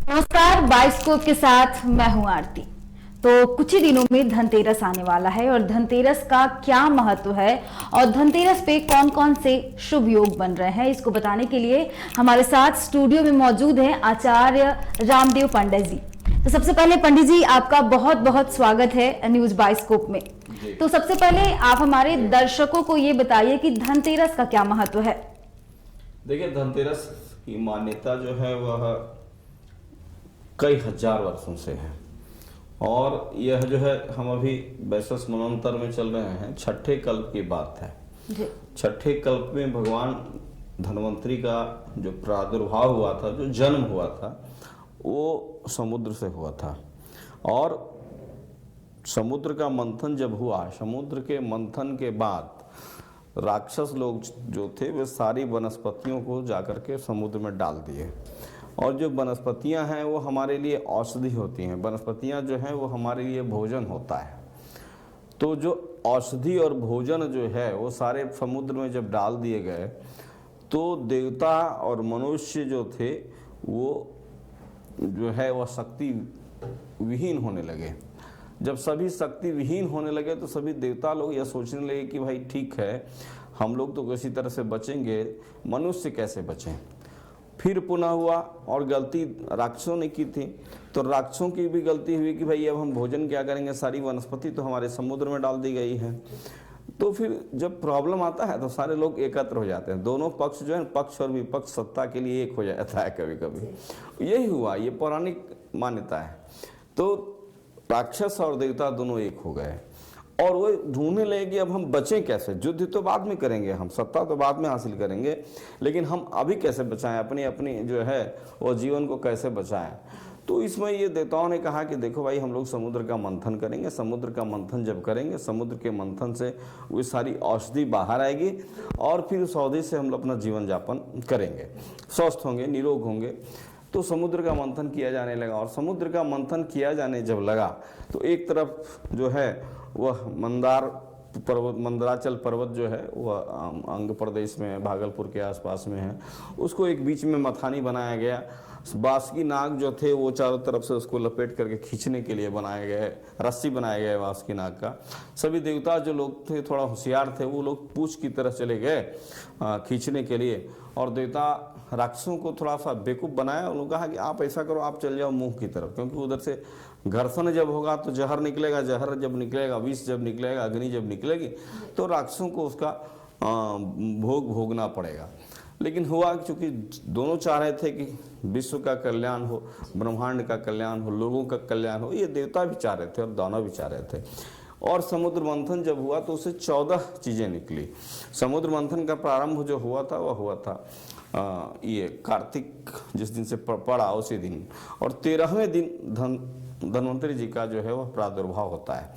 नमस्कार, बाइस्कोप के साथ मैं हूं आरती। तो कुछ ही दिनों में धनतेरस आने वाला है और धनतेरस का क्या महत्व है और धनतेरस पे कौन कौन से शुभ योग बन रहे हैं, इसको बताने के लिए हमारे साथ स्टूडियो में मौजूद हैं आचार्य रामदेव पंडित जी। तो सबसे पहले पंडित जी, आपका बहुत बहुत स्वागत है न्यूज बाइस्कोप में। तो सबसे पहले आप हमारे दर्शकों को ये बताइए कि धनतेरस का क्या महत्व है। देखिए, धनतेरस की मान्यता जो है वह कई हजार वर्षों से है और यह जो है हम अभी वैशस मनवंतर में चल रहे हैं। छठे कल्प की बात है जी। छठे कल्प में भगवान धन्वंतरी का जो प्रादुर्भाव हुआ था, जो जन्म हुआ था, वो समुद्र से हुआ था। और समुद्र का मंथन जब हुआ, समुद्र के मंथन के बाद राक्षस लोग जो थे वे सारी वनस्पतियों को जाकर के समुद्र में डाल दिए। और जो वनस्पतियां हैं वो हमारे लिए औषधि होती हैं। वनस्पतियां जो हैं वो हमारे लिए भोजन होता है। तो जो औषधि और भोजन जो है वो सारे समुद्र में जब डाल दिए गए तो देवता और मनुष्य जो थे वो जो है वह शक्ति विहीन होने लगे। जब सभी शक्ति विहीन होने लगे तो सभी देवता लोग यह सोचने लगे कि भाई ठीक है, हम लोग तो किसी तरह से बचेंगे, मनुष्य कैसे बचें। फिर पुनः हुआ और गलती राक्षसों ने की थी, तो राक्षसों की भी गलती हुई कि भाई अब हम भोजन क्या करेंगे, सारी वनस्पति तो हमारे समुद्र में डाल दी गई है। तो फिर जब प्रॉब्लम आता है तो सारे लोग एकत्र हो जाते हैं। दोनों पक्ष जो है, पक्ष और विपक्ष सत्ता के लिए एक हो जाता है कभी कभी। यही हुआ, ये पौराणिक मान्यता है। तो राक्षस और देवता दोनों एक हो गए और वो ढूंढने लगे कि अब हम बचें कैसे। युद्ध तो बाद में करेंगे, हम सत्ता तो बाद में हासिल करेंगे, लेकिन हम अभी कैसे बचाएं, अपनी अपनी जो है वो जीवन को कैसे बचाएं। तो इसमें ये देवताओं ने कहा कि देखो भाई, हम लोग समुद्र का मंथन करेंगे। समुद्र का मंथन जब करेंगे, समुद्र के मंथन से वो सारी औषधि बाहर आएगी और फिर उस औषधि से हम लोग अपना जीवन यापन करेंगे, स्वस्थ होंगे, निरोग होंगे। तो समुद्र का मंथन किया जाने लगा और समुद्र का मंथन किया जाने जब लगा तो एक तरफ जो है वह मंदराचल पर्वत जो है वह अंग प्रदेश में, भागलपुर के आसपास में है। उसको एक बीच में मथानी बनाया गया। बासुकी नाग जो थे वो चारों तरफ से उसको लपेट करके खींचने के लिए बनाए गए, रस्सी बनाया गया बासुकी नाग का। सभी देवता जो लोग थे थोड़ा होशियार थे, वो लोग पूछ की तरह चले गए खींचने के लिए। और देवता राक्षसों को थोड़ा सा बेवकूफ़ बनाया। उन्होंने कहा कि आप ऐसा करो, आप चल जाओ मुंह की तरफ, क्योंकि उधर से घर्षण जब होगा तो जहर निकलेगा, जहर जब निकलेगा, विष जब निकलेगा, अग्नि जब निकलेगी तो राक्षसों को उसका भोगना पड़ेगा। लेकिन हुआ क्योंकि दोनों चाह रहे थे कि विश्व का कल्याण हो, ब्रह्मांड का कल्याण हो, लोगों का कल्याण हो, ये देवता भी चाह रहे थे और दानव भी चाह रहे थे। और समुद्र मंथन जब हुआ तो उससे 14 चीज़ें निकली। समुद्र मंथन का प्रारंभ जो हुआ था वह हुआ था ये कार्तिक जिस दिन से पड़ा उसी दिन, और 13वें दिन धन्वंतरी जी का जो है वह प्रादुर्भाव होता है।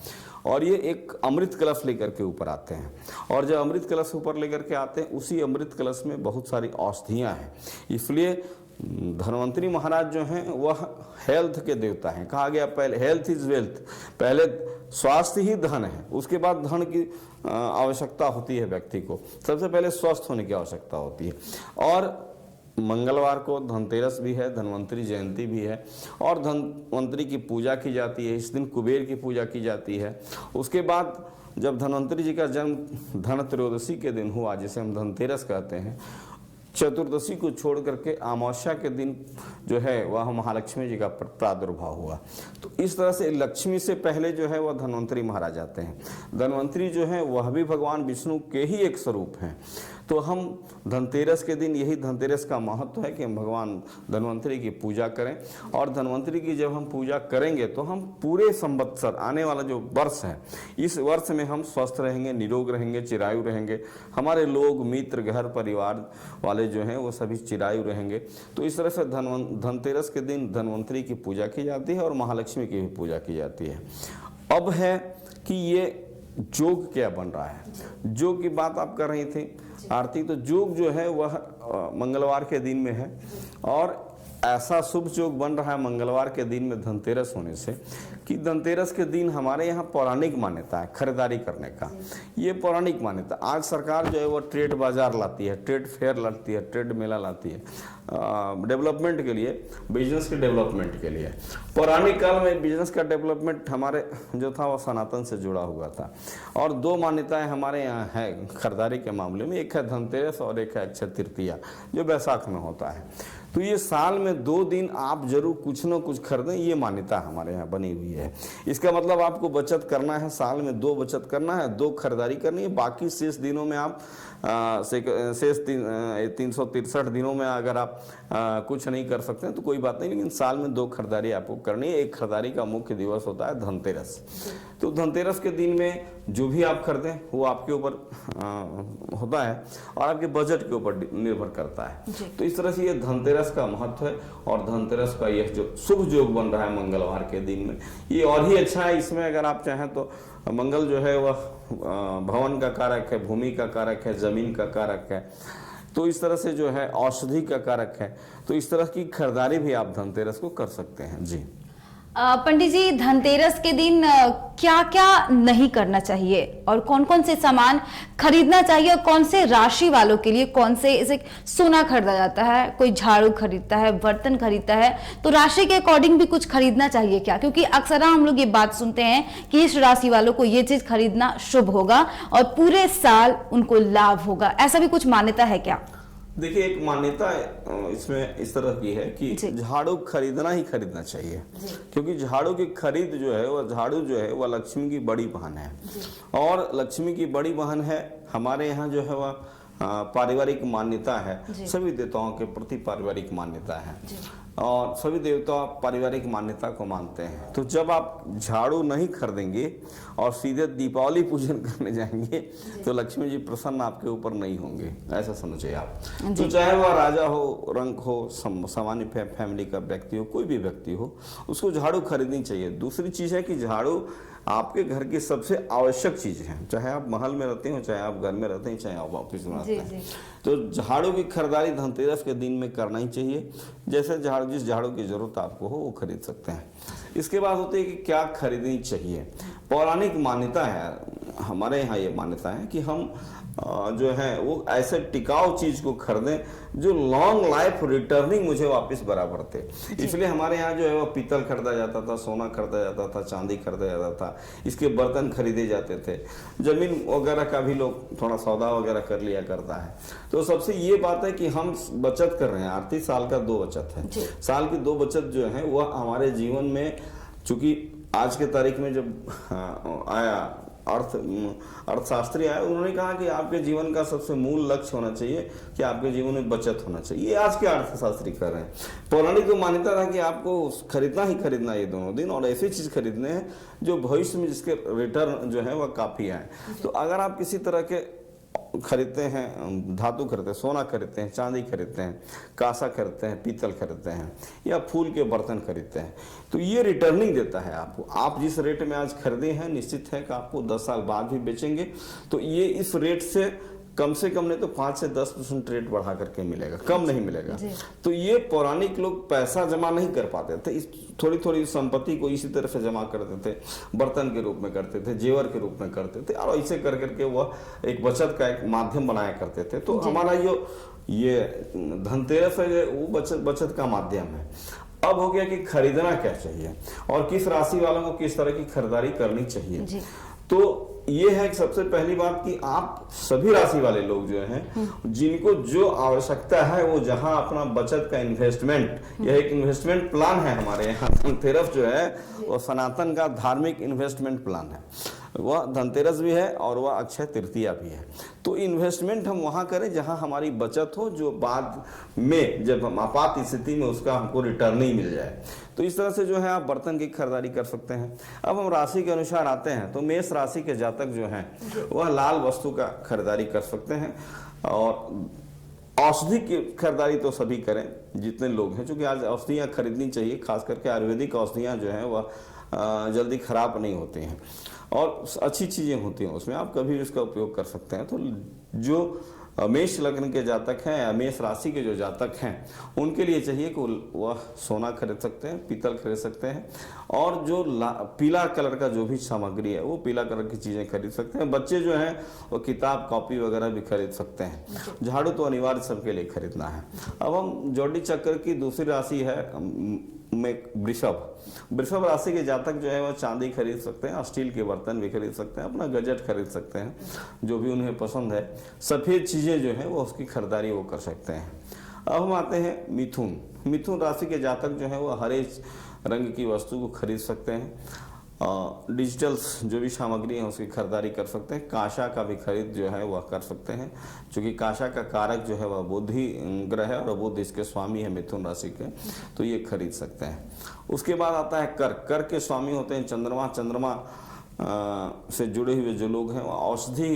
और ये एक अमृत कलश लेकर के ऊपर आते हैं और जब अमृत कलश ऊपर लेकर के आते हैं, उसी अमृत कलश में बहुत सारी औषधियाँ हैं। इसलिए धन्वंतरी महाराज जो हैं वह हेल्थ के देवता हैं। कहा गया पहले हेल्थ इज वेल्थ, पहले स्वास्थ्य ही धन है, उसके बाद धन की आवश्यकता होती है व्यक्ति को। सबसे पहले स्वस्थ होने की आवश्यकता होती है। और मंगलवार को धनतेरस भी है, धन्वंतरी जयंती भी है और धन्वंतरी की पूजा की जाती है। इस दिन कुबेर की पूजा की जाती है। उसके बाद जब धन्वंतरी जी का जन्म धनत्रयोदशी के दिन हुआ, जिसे हम धनतेरस कहते हैं, चतुर्दशी को छोड़ करके अमावस्या के दिन जो है वह महालक्ष्मी जी का प्रादुर्भाव हुआ। तो इस तरह से लक्ष्मी से पहले जो है वह धन्वंतरी महाराज आते हैं। धन्वंतरी जो है वह भी भगवान विष्णु के ही एक स्वरूप हैं। तो हम धनतेरस के दिन, यही धनतेरस का महत्व है कि हम भगवान धन्वंतरी की पूजा करें। और धन्वंतरी की जब हम पूजा करेंगे तो हम पूरे संवत्सर, आने वाला जो वर्ष है, इस वर्ष में हम स्वस्थ रहेंगे, निरोग रहेंगे, चिरायु रहेंगे। हमारे लोग, मित्र, घर परिवार वाले जो हैं वो सभी चिरायु रहेंगे। तो इस तरह से धनतेरस के दिन धन्वंतरी की पूजा की जाती है और महालक्ष्मी की भी पूजा की जाती है। अब है कि ये योग क्या बन रहा है। योग की बात आप कर रही थी आरती, तो योग जो है वह मंगलवार के दिन में है और ऐसा शुभ योग बन रहा है मंगलवार के दिन में धनतेरस होने से कि धनतेरस के दिन हमारे यहाँ पौराणिक मान्यता है खरीदारी करने का। ये पौराणिक मान्यता, आज सरकार जो है वो ट्रेड बाजार लाती है, ट्रेड फेयर लाती है, ट्रेड मेला लाती है डेवलपमेंट के लिए, बिजनेस के डेवलपमेंट के लिए। पौराणिक काल में बिजनेस का डेवलपमेंट हमारे जो था वो सनातन से जुड़ा हुआ था। और दो मान्यताएं हमारे यहाँ है खरीदारी के मामले में, एक है धनतेरस और एक है अक्षय तृतीया जो बैसाख में होता है। तो ये साल में 2 दिन आप जरूर कुछ न कुछ खरीदें, ये मान्यता हमारे यहाँ बनी हुई है। इसका मतलब आपको बचत करना है, साल में 2 बचत करना है, 2 खरीदारी करनी है। बाकी शेष दिनों में आप शेष 363 दिनों में अगर आप कुछ नहीं कर सकते हैं तो कोई बात नहीं, लेकिन साल में 2 खरीदारी आपको करनी है। एक खरीदारी का मुख्य दिवस होता है धनतेरस। तो धनतेरस के दिन में जो भी आप खरीदें वो आपके ऊपर होता है और आपके बजट के ऊपर निर्भर करता है। तो इस तरह से ये धनतेरस का महत्व है और धनतेरस का यह जो शुभ योग बन रहा है मंगलवार के दिन में, ये और ही अच्छा है। इसमें अगर आप चाहें तो मंगल जो है वह भवन का कारक है, भूमि का कारक है, जमीन का कारक है, तो इस तरह से जो है औषधि का कारक है। तो इस तरह की खरीदारी भी आप धनतेरस को कर सकते हैं। जी पंडित जी, धनतेरस के दिन क्या क्या नहीं करना चाहिए और कौन कौन से सामान खरीदना चाहिए और कौन से राशि वालों के लिए कौन से, जैसे सोना खरीदा जाता है, कोई झाड़ू खरीदता है, बर्तन खरीदता है, तो राशि के अकॉर्डिंग भी कुछ खरीदना चाहिए क्या? क्योंकि अक्सर हम लोग ये बात सुनते हैं कि इस राशि वालों को ये चीज खरीदना शुभ होगा और पूरे साल उनको लाभ होगा, ऐसा भी कुछ मान्यता है क्या? देखिए, एक मान्यता इसमें इस तरह की है कि झाड़ू खरीदना ही खरीदना चाहिए, क्योंकि झाड़ू की खरीद जो है वह, झाड़ू जो है वह लक्ष्मी की बड़ी बहन है और लक्ष्मी की बड़ी बहन है। हमारे यहाँ जो है वह पारिवारिक मान्यता है, सभी देवताओं के प्रति पारिवारिक मान्यता है और सभी देवता पारिवारिक मान्यता को मानते हैं। तो जब आप झाड़ू नहीं खरीदेंगे और सीधे दीपावली पूजन करने जाएंगे तो लक्ष्मी जी प्रसन्न आपके ऊपर नहीं होंगे, ऐसा समझिए आप। तो चाहे वह राजा हो, रंक हो, सामान्य फैमिली का व्यक्ति हो, कोई भी व्यक्ति हो, उसको झाड़ू खरीदनी चाहिए। दूसरी चीज है कि झाड़ू आपके घर की सबसे आवश्यक चीज है, चाहे आप महल में रहते हो, चाहे आप घर में रहते हैं, चाहे आप ऑफिस में रहते हैं। तो झाड़ू की खरीदारी धनतेरस के दिन में करना ही चाहिए। जैसे झाड़ू, जिस झाड़ू की जरूरत आपको हो वो खरीद सकते हैं। इसके बाद होते है कि क्या खरीदनी चाहिए। पौराणिक मान्यता है हमारे यहाँ, ये मान्यता है कि हम जो है वो ऐसे टिकाऊ चीज को खरीदें जो लॉन्ग लाइफ रिटर्निंग मुझे वापस बराबर थे। इसलिए हमारे यहाँ जो है वो पीतल खरीदा जाता था, सोना खरीदा जाता था, चांदी खरीदा जाता था, इसके बर्तन खरीदे जाते थे। जमीन वगैरह का भी लोग थोड़ा सौदा वगैरह कर लिया करता है। तो सबसे ये बात है कि हम बचत कर रहे हैं। आर्थिक साल का 2 बचत है, साल की 2 बचत जो है वह हमारे जीवन में, चूंकि आज के तारीख में जब आया अर्थशास्त्री आए, उन्होंने कहा कि आपके जीवन का सबसे मूल लक्ष्य होना चाहिए कि आपके जीवन में बचत होना चाहिए। ये आज के अर्थशास्त्री कर रहे हैं। पौराणिक तो मान्यता था कि आपको खरीदना ही खरीदना ये दोनों दिन, और ऐसी चीज खरीदने हैं जो भविष्य में जिसके रिटर्न जो है वह काफी आए। तो अगर आप किसी तरह के खरीदते हैं, धातु खरीदते हैं, सोना खरीदते हैं, चांदी खरीदते हैं, कांसा खरीदते हैं, पीतल खरीदते हैं या फूल के बर्तन खरीदते हैं, तो ये रिटर्निंग देता है आपको। आप जिस रेट में आज खरीदे हैं निश्चित है कि आपको 10 साल बाद भी बेचेंगे, तो ये इस रेट से कम नहीं तो 5 से 10% रेट बढ़ा करके मिलेगा, कम नहीं मिलेगा। तो ये पौराणिक लोग पैसा जमा नहीं कर पाते थे, थोड़ी थोड़ी संपत्ति को इसी तरह से जमा करते थे, बर्तन के रूप में करते थे, जेवर के रूप में करते थे, और ऐसे कर करके वह एक बचत का एक माध्यम बनाया करते थे। तो हमारा जो ये धनतेरस है वो बचत का माध्यम है। अब हो गया कि खरीदना क्या चाहिए और किस राशि वालों को किस तरह की खरीदारी करनी चाहिए। तो ये है कि सबसे पहली बात कि आप सभी राशि वाले लोग जो हैं, जिनको जो आवश्यकता है वो जहां अपना बचत का इन्वेस्टमेंट, यह एक इन्वेस्टमेंट प्लान है हमारे यहाँ। धनतेरस जो है वो सनातन का धार्मिक इन्वेस्टमेंट प्लान है, वह धनतेरस भी है और वह अक्षय तृतीया भी है। तो इन्वेस्टमेंट हम वहां करें जहां हमारी बचत हो, जो बाद में जब हम आपात स्थिति में उसका हमको रिटर्न नहीं मिल जाए। तो इस तरह से जो है आप बर्तन की खरीदारी कर सकते हैं। अब हम राशि के अनुसार आते हैं तो मेष राशि के जातक जो हैं वह लाल वस्तु का खरीदारी कर सकते हैं और औषधि की खरीदारी तो सभी करें जितने लोग हैं, क्योंकि आज औषधियाँ खरीदनी चाहिए। खास करके आयुर्वेदिक औषधियाँ जो हैं वह जल्दी खराब नहीं होती हैं और अच्छी चीज़ें होती हैं उसमें, आप कभी भी इसका उपयोग कर सकते हैं। तो जो मेष लग्न के जातक हैं, मेष राशि के जो जातक हैं, उनके लिए चाहिए कि वह सोना खरीद सकते हैं, पीतल खरीद सकते हैं, और जो पीला कलर का जो भी सामग्री है वो पीला कलर की चीज़ें खरीद सकते हैं। बच्चे जो हैं वो किताब कॉपी वगैरह भी खरीद सकते हैं। झाड़ू तो अनिवार्य सबके लिए खरीदना है। अब हम जोड़ी चक्र की दूसरी राशि है में वृषभ राशि के जातक जो है वो चांदी खरीद सकते हैं, स्टील के बर्तन भी खरीद सकते हैं, अपना गजट खरीद सकते हैं, जो भी उन्हें पसंद है। सफ़ेद चीज़ें जो है वो उसकी खरीदारी वो कर सकते हैं। अब हम आते हैं मिथुन राशि के जातक जो है वो हरे रंग की वस्तु को खरीद सकते हैं। डिजिटल जो भी सामग्री है उसकी खरीदारी कर सकते हैं। कांसा का भी खरीद जो है वह कर सकते हैं, क्योंकि कांसा का कारक जो है वह बुद्धि ग्रह है और बुध इसके स्वामी है मिथुन राशि के, तो ये खरीद सकते हैं। उसके बाद आता है कर के स्वामी होते हैं चंद्रमा से जुड़े हुए जो लोग हैं वह औषधि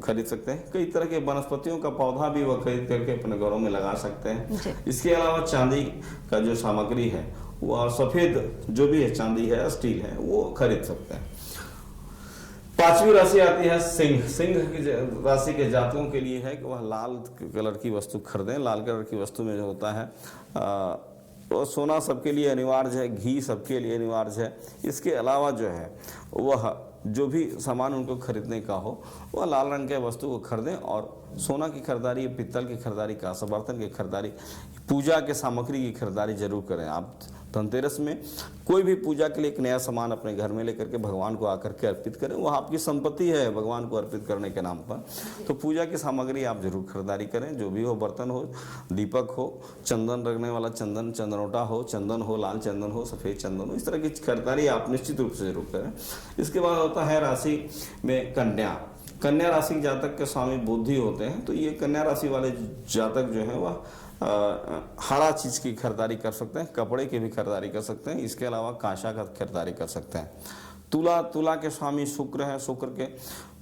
खरीद सकते हैं। कई तरह के वनस्पतियों का पौधा भी वह खरीद करके अपने घरों में लगा सकते हैं। इसके अलावा चांदी का जो सामग्री है वह सफेद जो भी है, चांदी है, स्टील है, वो खरीद सकते हैं। पांचवी राशि आती है सिंह की राशि के जातकों के लिए है कि वह लाल कलर की वस्तु खरीदें। लाल कलर की वस्तु में जो होता है तो सोना सबके लिए अनिवार्य है, घी सबके लिए अनिवार्य है। इसके अलावा जो है वह जो भी सामान उनको खरीदने का हो वह लाल रंग के वस्तु को खरीदें, और सोना की खरीदारी, पित्तल की खरीदारी, कांसा बर्तन की खरीदारी, पूजा के सामग्री की खरीदारी जरूर करें। आप धनतेरस में कोई भी पूजा के लिए एक नया सामान अपने घर में लेकर के भगवान को आकर के अर्पित करें। वह आपकी संपत्ति है भगवान को अर्पित करने के नाम पर, तो पूजा की सामग्री आप जरूर खरीदारी करें। जो भी हो, बर्तन हो, दीपक हो, चंदन रखने वाला चंदन, चंदनोटा हो, चंदन हो, लाल चंदन हो, सफ़ेद चंदन हो, इस तरह की खरीदारी आप निश्चित रूप से जरूर करें। इसके बाद होता है राशि में कन्या राशि के जातक के स्वामी बुद्धि होते हैं, तो ये कन्या राशि वाले जातक जो है वह हरा चीज़ की खरीदारी कर सकते हैं, कपड़े की भी खरीदारी कर सकते हैं। इसके अलावा कांसा का खरीदारी कर सकते हैं। तुला के स्वामी शुक्र है। शुक्र के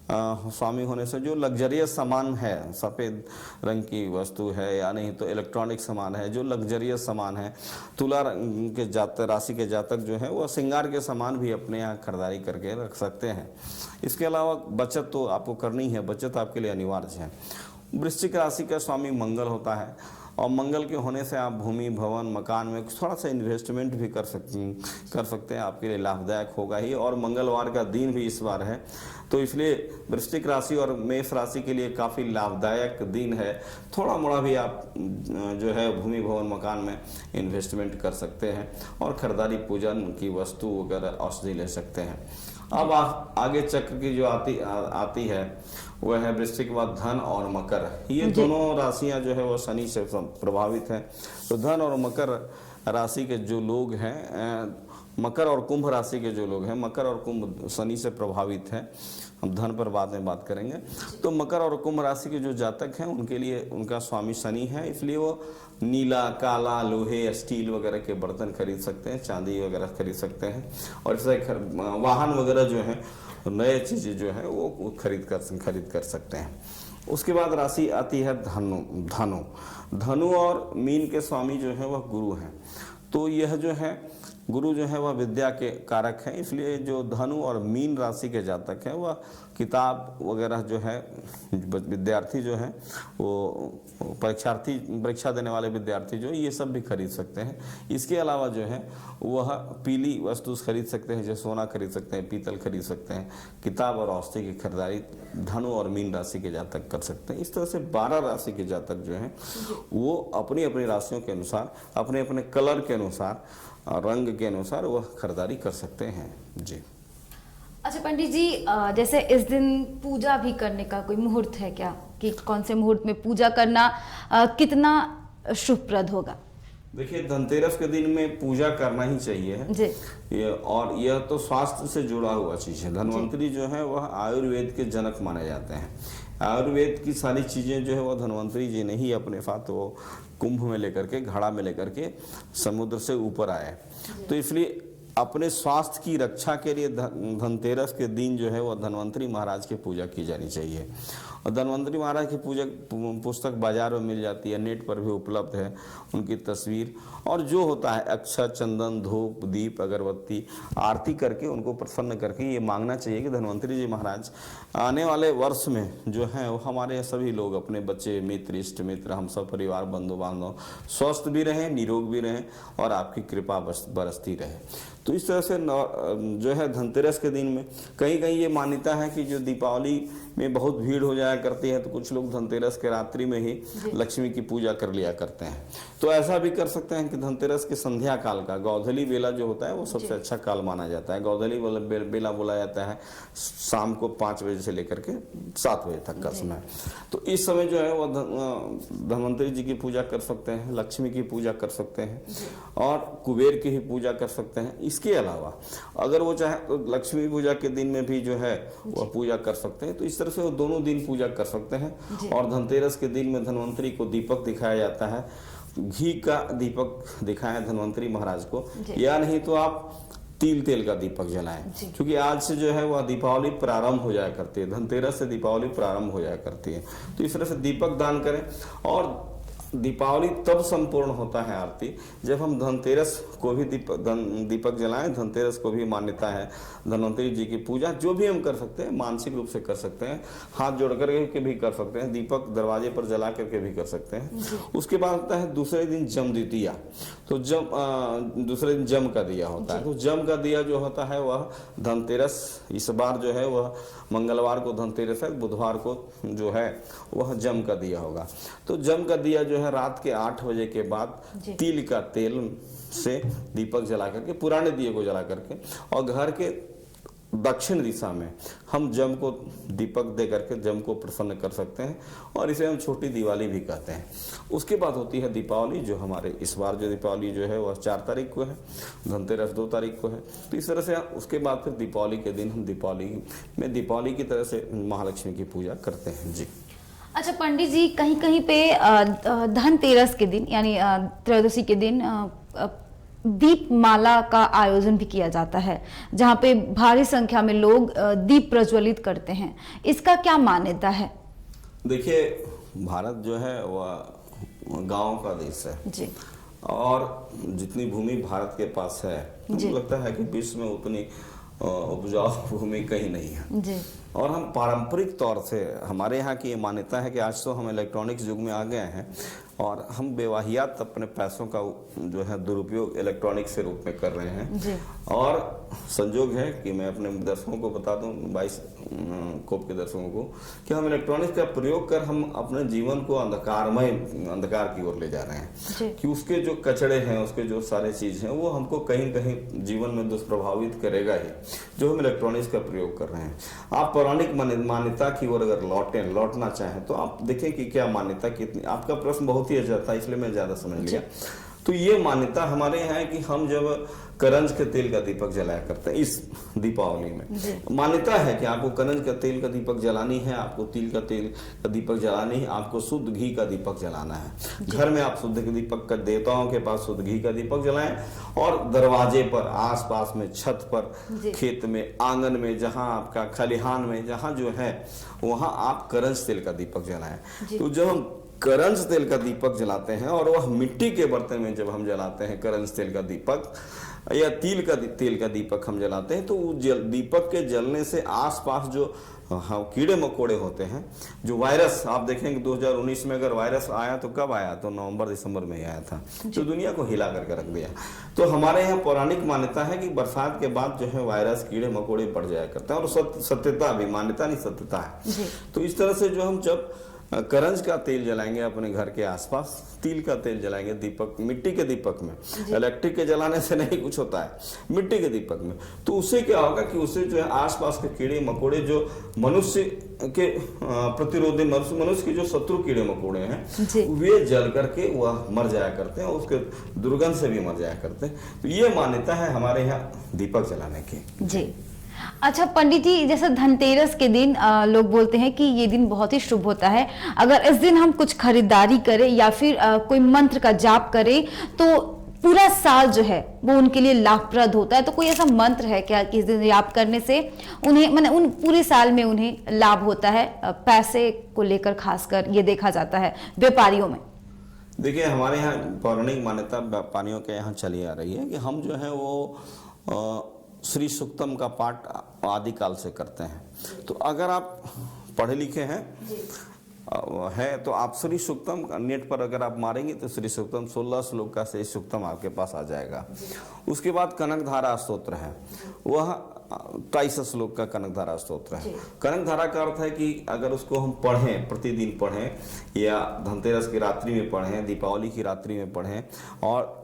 स्वामी होने से जो लग्जरियस सामान है, सफ़ेद रंग की वस्तु है या नहीं तो इलेक्ट्रॉनिक सामान है, जो लग्जरियस सामान है, तुला रंग के राशि के जातक जो है वह श्रृंगार के सामान भी अपने यहाँ खरीदारी करके रख सकते हैं। इसके अलावा बचत तो आपको करनी है, बचत आपके लिए अनिवार्य है। वृश्चिक राशि का स्वामी मंगल होता है, और मंगल के होने से आप भूमि, भवन, मकान में थोड़ा सा इन्वेस्टमेंट भी कर सकते हैं, आपके लिए लाभदायक होगा ही। और मंगलवार का दिन भी इस बार है, तो इसलिए वृश्चिक राशि और मेष राशि के लिए काफ़ी लाभदायक दिन है। थोड़ा मोड़ा भी आप जो है भूमि, भवन, मकान में इन्वेस्टमेंट कर सकते हैं, और खरीदारी, पूजन की वस्तु वगैरह औषधि ले सकते हैं। अब आगे चक्र की जो आती है वह है वृश्चिक के बाद धन और मकर। ये दोनों राशियां जो है वो शनि से प्रभावित हैं। तो धन और मकर राशि के जो लोग हैं, मकर और कुंभ राशि के जो लोग हैं, मकर और कुंभ शनि से प्रभावित हैं। हम धन पर बाद में बात करेंगे। तो मकर और कुंभ राशि के जो जातक हैं उनके लिए उनका स्वामी शनि है, इसलिए वो नीला, काला, लोहे, स्टील वगैरह के बर्तन खरीद सकते हैं, चांदी वगैरह खरीद सकते हैं, और इसे वाहन वगैरह जो है, नए चीज़ें जो है वो खरीद कर सकते हैं। उसके बाद राशि आती है धनु और मीन के स्वामी जो है वह गुरु हैं। तो यह जो है गुरु जो है वह विद्या के कारक हैं, इसलिए जो धनु और मीन राशि के जातक हैं वह किताब वगैरह जो है, विद्यार्थी जो हैं वो परीक्षा देने वाले विद्यार्थी जो ये सब भी खरीद सकते हैं। इसके अलावा जो है वह पीली वस्तु खरीद सकते हैं, जैसे सोना खरीद सकते हैं, पीतल खरीद सकते हैं। किताब और औषधि की खरीदारी धनु और मीन राशि के जातक कर सकते हैं। इस तरह से 12 राशि के जातक जो हैं वो अपनी अपनी राशियों के अनुसार, अपने अपने कलर के अनुसार, रंग के अनुसार वह खरीदारी कर सकते हैं। जी अच्छा पंडित जी, जैसे इस दिन पूजा भी करने का कोई मुहूर्त है क्या, कि कौन से मुहूर्त में पूजा करना कितना शुभप्रद होगा? देखिए, धनतेरस के दिन में पूजा करना ही चाहिए जी। और यह तो स्वास्थ्य से जुड़ा हुआ चीज़ है। धन्वंतरी जो है वह आयुर्वेद के जनक माने जाते हैं। आयुर्वेद की सारी चीज़ें जो है वह धन्वंतरी जी ने ही अपने साथ वो कुंभ में लेकर के, घड़ा में लेकर के समुद्र से ऊपर आए। तो इसलिए अपने स्वास्थ्य की रक्षा के लिए धनतेरस के दिन जो है वह धन्वंतरी महाराज की पूजा की जानी चाहिए। और धन्वंतरी महाराज की पुस्तक बाजार में मिल जाती है, नेट पर भी उपलब्ध है उनकी तस्वीर। और जो होता है अक्षत, चंदन, धूप, दीप, अगरबत्ती आरती करके उनको प्रसन्न करके ये मांगना चाहिए कि धन्वंतरी जी महाराज आने वाले वर्ष में जो है वो हमारे सभी लोग, अपने बच्चे, मित्र, इष्ट मित्र, हम सब परिवार, बंधु बांधव स्वस्थ भी रहें, निरोग भी रहें और आपकी कृपा बरसती रहे। तो इस तरह से जो है धनतेरस के दिन में कहीं कहीं ये मान्यता है कि जो दीपावली में बहुत भीड़ हो जाया करती है, तो कुछ लोग धनतेरस के रात्रि में ही लक्ष्मी की पूजा कर लिया करते हैं। तो ऐसा भी कर सकते हैं कि धनतेरस के संध्या काल का गौधली बेला जो होता है वो सबसे अच्छा काल माना जाता है। गौधली बेला बोला जाता है शाम को 5 बजे से लेकर के 7 बजे तक का समय। तो इस समय जो है वह धन्वंतरी जी की पूजा कर सकते हैं, लक्ष्मी की पूजा कर सकते हैं और कुबेर की ही पूजा कर सकते हैं। इसके अलावा अगर वो चाहे तो लक्ष्मी पूजा के दिन में भी जो है वह पूजा कर सकते हैं। तो इस तरह से वो दोनों दिन पूजा कर सकते हैं। और धनतेरस के दिन में धन्वंतरी को दीपक दिखाया जाता है, घी का दीपक दिखाएं धन्वंतरी महाराज को, या नहीं तो आप तेल का दीपक जलाएं, क्योंकि आज से जो है वह दीपावली प्रारंभ हो जाया करती है, धनतेरस से दीपावली प्रारंभ हो जाया करती है। तो इस तरह से दीपक दान करें। और दीपावली तब संपूर्ण होता है आरती जब हम धनतेरस को भी दीपक जलाएं। धनतेरस को भी मान्यता है धन्वंतरी जी की पूजा जो भी हम कर सकते हैं, मानसिक रूप से कर सकते हैं, हाथ जोड़ करके भी कर सकते हैं, दीपक दरवाजे पर जला करके भी कर सकते हैं। उसके बाद होता है दूसरे दिन जम द्वितीया। तो दूसरे दिन जम का दिया होता है। तो जम का दिया जो होता है वह धनतेरस, इस बार जो है वह मंगलवार को धनतेरस है, बुधवार को जो है वह जम का दिया होगा। तो जम का दिया जो है रात के 8 बजे के बाद तिल का तेल से दीपक जला करके, पुराने दिए को जला करके, और घर के दक्षिण दिशा में हम जम को दीपक दे करके जम को प्रसन्न कर सकते हैं। और इसे हम छोटी दिवाली भी कहते हैं। उसके बाद होती है दीपावली, जो हमारे इस बार जो दीपावली जो है वह 4 तारीख को है, धनतेरस 2 तारीख को है। तो इस तरह से उसके बाद फिर दीपावली के दिन हम दीपावली की तरह से महालक्ष्मी की पूजा करते हैं। जी अच्छा पंडित जी, कहीं कहीं पे धनतेरस के दिन यानी त्रयोदशी के दिन दीप माला का आयोजन भी किया जाता है, जहाँ पे भारी संख्या में लोग दीप प्रज्वलित करते हैं। इसका क्या मान्यता है? देखिए, भारत जो है वह गांव का देश है जी। और जितनी भूमि भारत के पास है, मुझे लगता है कि विश्व में उतनी उपजाऊ भूमि कहीं नहीं है जी। और हम पारंपरिक तौर से, हमारे यहाँ की ये मान्यता है कि आज तो हम इलेक्ट्रॉनिक्स युग में आ गए हैं और हम बेवाहियात अपने पैसों का जो है दुरुपयोग इलेक्ट्रॉनिक्स के रूप में कर रहे हैं जी। और संजोग है कि मैं अपने दर्शकों को बता दूं, 22 कोप के दर्शकों को, कि हम इलेक्ट्रॉनिक्स का प्रयोग कर हम अपने जीवन को अंधकार की ओर ले जा रहे हैं। कि उसके जो कचड़े हैं, उसके जो सारे चीज हैं, वो हमको कहीं कहीं जीवन में दुष्प्रभावित करेगा ही, जो हम इलेक्ट्रॉनिक्स का प्रयोग कर रहे हैं। आप पौराणिक मान्यता की ओर अगर लौटना चाहें तो आप देखें कि क्या मान्यता कितनी, आपका प्रश्न बहुत ही अच्छा था इसलिए मैं ज्यादा समझ लिया। तो ये मान्यता हमारे यहाँ है कि हम जब करंज के तेल का दीपक जलाया करते हैं इस दीपावली में, मान्यता है कि आपको करंज का तेल का दीपक जलानी है, आपको तिल का तेल का दीपक जलानी है, आपको शुद्ध घी का दीपक जलाना है। घर में आप शुद्ध दीपक का, देवताओं के पास शुद्ध घी का दीपक जलाएं और दरवाजे पर, आसपास में, छत पर, खेत में, आंगन में, जहां आपका खलिहान में जहां जो है वहां आप करंज तेल का दीपक जलाएं। तो जब हम करंज तेल का दीपक जलाते हैं और वह मिट्टी के बर्तन में जब हम जलाते हैं करंज तेल का दीपक या तेल का दीपक हम जलाते हैं, तो दीपक के जलने से आसपास जो कीड़े मकोड़े होते हैं, जो वायरस, आप देखेंगे 2019 में अगर वायरस आया तो कब आया, तो नवंबर दिसंबर में ही आया था, जो दुनिया को हिला करके रख दिया। तो हमारे यहाँ पौराणिक मान्यता है कि बरसात के बाद जो है वायरस, कीड़े मकोड़े बढ़ जाया करते हैं। और सत्यता भी, मान्यता नहीं सत्यता है। तो इस तरह से जो हम जब करंज का तेल जलाएंगे अपने घर के आसपास, तिल का तेल जलाएंगे दीपक, मिट्टी के दीपक में, इलेक्ट्रिक के जलाने से नहीं कुछ होता है, मिट्टी के दीपक में, तो उससे क्या होगा कि उससे जो है आसपास के कीड़े मकोड़े जो मनुष्य के प्रतिरोधी, मनुष्य के जो शत्रु कीड़े मकोड़े हैं, वे जल करके वह मर जाया करते हैं, उसके दुर्गंध से भी मर जाया करते हैं। तो ये मान्यता है हमारे यहाँ दीपक जलाने की जी। अच्छा पंडित जी, जैसे धनतेरस के दिन लोग बोलते हैं कि ये दिन बहुत ही शुभ होता है, अगर इस दिन हम कुछ खरीदारी करें या फिर कोई मंत्र का जाप करें तो पूरा साल जो है वो उनके लिए लाभप्रद होता है। तो कोई ऐसा मंत्र है क्या कि इस दिन याद करने से उन्हें माने उन पूरे साल में उन्हें लाभ होता है? पैसे को लेकर खासकर ये देखा जाता है व्यापारियों में। देखिए, हमारे यहाँ पौराणिक मान्यता व्यापारियों के यहाँ चली आ रही है कि हम जो है वो श्री सूक्तम का पाठ आदिकाल से करते हैं। तो अगर आप पढ़े लिखे हैं तो आप श्री सूक्तम नेट पर अगर आप मारेंगे तो श्री सूक्तम 16 श्लोक का श्री सूक्तम आपके पास आ जाएगा। उसके बाद कनकधारा स्तोत्र है, वह 23 श्लोक का कनकधारा स्तोत्र है। कनकधारा का अर्थ है कि अगर उसको हम पढ़ें, प्रतिदिन पढ़ें, या धनतेरस की रात्रि में पढ़ें, दीपावली की रात्रि में पढ़ें और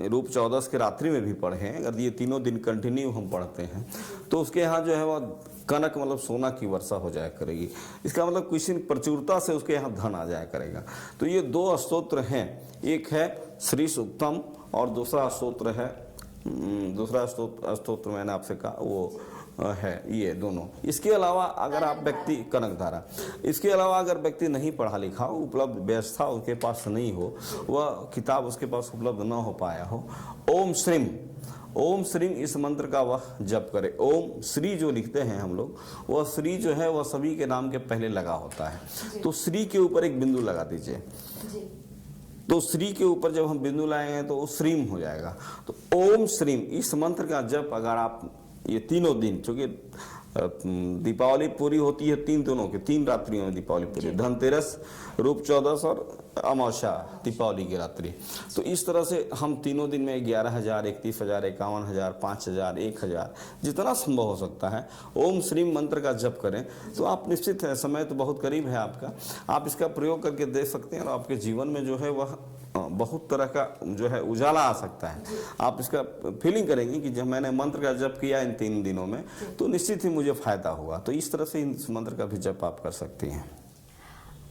रूप चौदस की रात्रि में भी पढ़ें, अगर ये तीनों दिन कंटिन्यू हम पढ़ते हैं तो उसके यहाँ जो है वह कनक मतलब सोना की वर्षा हो जाया करेगी। इसका मतलब किसी प्रचुरता से उसके यहाँ धन आ जाया करेगा। तो ये 2 स्तोत्र हैं, एक है श्री सूक्तम और दूसरा स्तोत्र है, दूसरा स्तोत्र मैंने आपसे कहा वो है ये दोनों। इसके अलावा अगर आप व्यक्ति कनकधारा, इसके अलावा अगर व्यक्ति नहीं पढ़ा लिखा हो, उपलब्ध व्यवस्था उसके पास नहीं हो, वह किताब उसके पास उपलब्ध न हो पाया हो, ओम श्रीम इस मंत्र का वह जप करे। ओम श्री जो लिखते हैं हम लोग, वह श्री जो है वह सभी के नाम के पहले लगा होता है। तो श्री के ऊपर एक बिंदु लगा दीजिए। तो श्री के ऊपर जब हम बिंदु लाएंगे तो वो श्रीम हो जाएगा। तो ओम श्रीम इस मंत्र का जप अगर आप ये तीनों दिन, चूंकि दीपावली पूरी होती है 3 दिनों के, 3 रात्रियों में दीपावली पूरी, धनतेरस, रूप चौदस और अमावस्या दीपावली की रात्रि। तो इस तरह से हम तीनों दिन में 11,000, 31,000, 51,000, 5,000, 1,000 जितना संभव हो सकता है ओम श्रीम मंत्र का जप करें तो आप निश्चित है, समय तो बहुत करीब है आपका, आप इसका प्रयोग करके देख सकते हैं और आपके जीवन में जो है वह बहुत तरह का जो है उजाला आ सकता है। आप इसका फीलिंग करेंगे कि जब मैंने मंत्र का जप किया इन 3 दिनों में तो निश्चित ही मुझे फायदा हुआ। तो इस तरह से इस मंत्र का भी जप आप कर सकते हैं।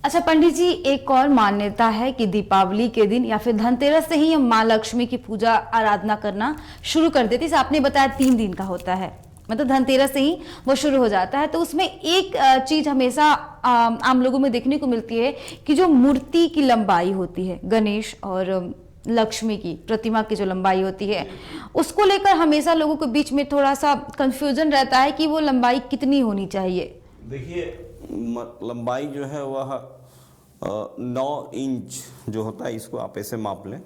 अच्छा पंडित जी, एक और मान्यता है कि दीपावली के दिन या फिर धनतेरस से ही हम माँ लक्ष्मी की पूजा आराधना करना शुरू कर देते हैं। आपने बताया 3 दिन का होता है, मतलब धनतेरस से ही वो शुरू हो जाता है। तो उसमें एक चीज हमेशा आम लोगों में देखने को मिलती है कि जो मूर्ति की लंबाई होती है, गणेश और लक्ष्मी की प्रतिमा की जो लंबाई होती है, उसको लेकर हमेशा लोगों के बीच में थोड़ा सा कंफ्यूजन रहता है कि वो लंबाई कितनी होनी चाहिए। देखिए, लंबाई जो है वह 9 इंच जो होता है, इसको आप ऐसे माप लें।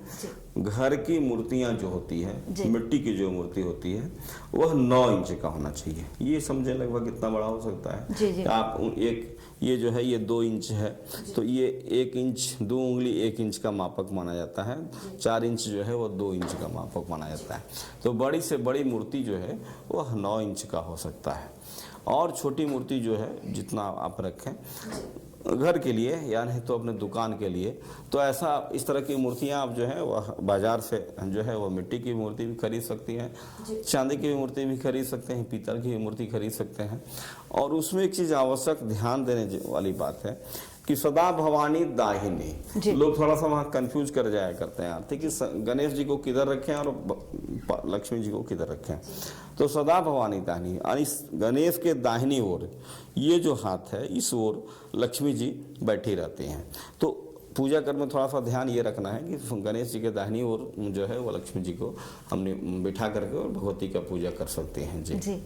घर की मूर्तियां जो होती है, मिट्टी की जो मूर्ति होती है, वह 9 इंच का होना चाहिए। ये समझे लगभग कितना बड़ा हो सकता है। जी। आप एक ये जो है ये 2 इंच है, तो ये 1 इंच, 2 उंगली 1 इंच का मापक माना जाता है। 4 इंच जो है वो 2 इंच का मापक माना जाता है। तो बड़ी से बड़ी मूर्ति जो है वह 9 इंच का हो सकता है, और छोटी मूर्ति जो है जितना आप रखें घर के लिए या नहीं तो अपने दुकान के लिए, तो ऐसा इस तरह की मूर्तियां आप जो है वह बाजार से जो है वो मिट्टी की मूर्ति भी खरीद सकती हैं, चांदी की मूर्ति भी खरीद सकते हैं, पीतल की मूर्ति खरीद सकते हैं। और उसमें एक चीज़ आवश्यक ध्यान देने वाली बात है कि सदा भवानी दाहिनी। लोग थोड़ा सा वहाँ कंफ्यूज कर जाया करते हैं आते कि गणेश जी को किधर रखें और लक्ष्मी जी को किधर रखें। तो सदा भवानी दाहिनी, यानी गणेश के दाहिनी ओर ये जो हाथ है इस ओर लक्ष्मी जी बैठी रहती हैं। तो पूजा कर में थोड़ा सा ध्यान ये रखना है कि गणेश जी के दाहिनी ओर जो है वो लक्ष्मी जी को हमने बिठा करके और भगवती का पूजा कर सकते हैं। जी।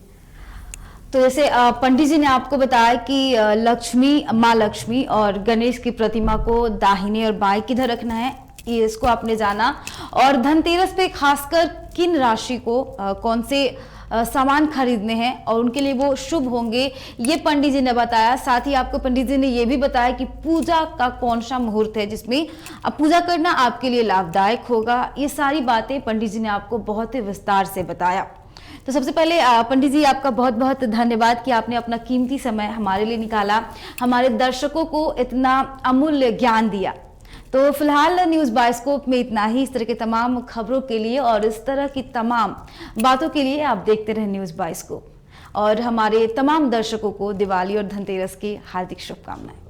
तो जैसे पंडित जी ने आपको बताया कि लक्ष्मी, माँ लक्ष्मी और गणेश की प्रतिमा को दाहिने और बाएं किधर रखना है, ये इसको आपने जाना। और धनतेरस पे खासकर किन राशि को कौन से सामान खरीदने हैं और उनके लिए वो शुभ होंगे, ये पंडित जी ने बताया। साथ ही आपको पंडित जी ने ये भी बताया कि पूजा का कौन सा मुहूर्त है जिसमें पूजा करना आपके लिए लाभदायक होगा। ये सारी बातें पंडित जी ने आपको बहुत ही विस्तार से बताया। तो सबसे पहले पंडित जी आपका बहुत बहुत धन्यवाद कि आपने अपना कीमती समय हमारे लिए निकाला, हमारे दर्शकों को इतना अमूल्य ज्ञान दिया। तो फिलहाल न्यूज़ बायोस्कोप में इतना ही। इस तरह के तमाम खबरों के लिए और इस तरह की तमाम बातों के लिए आप देखते रहें न्यूज़ बायोस्कोप। और हमारे तमाम दर्शकों को दिवाली और धनतेरस की हार्दिक शुभकामनाएं।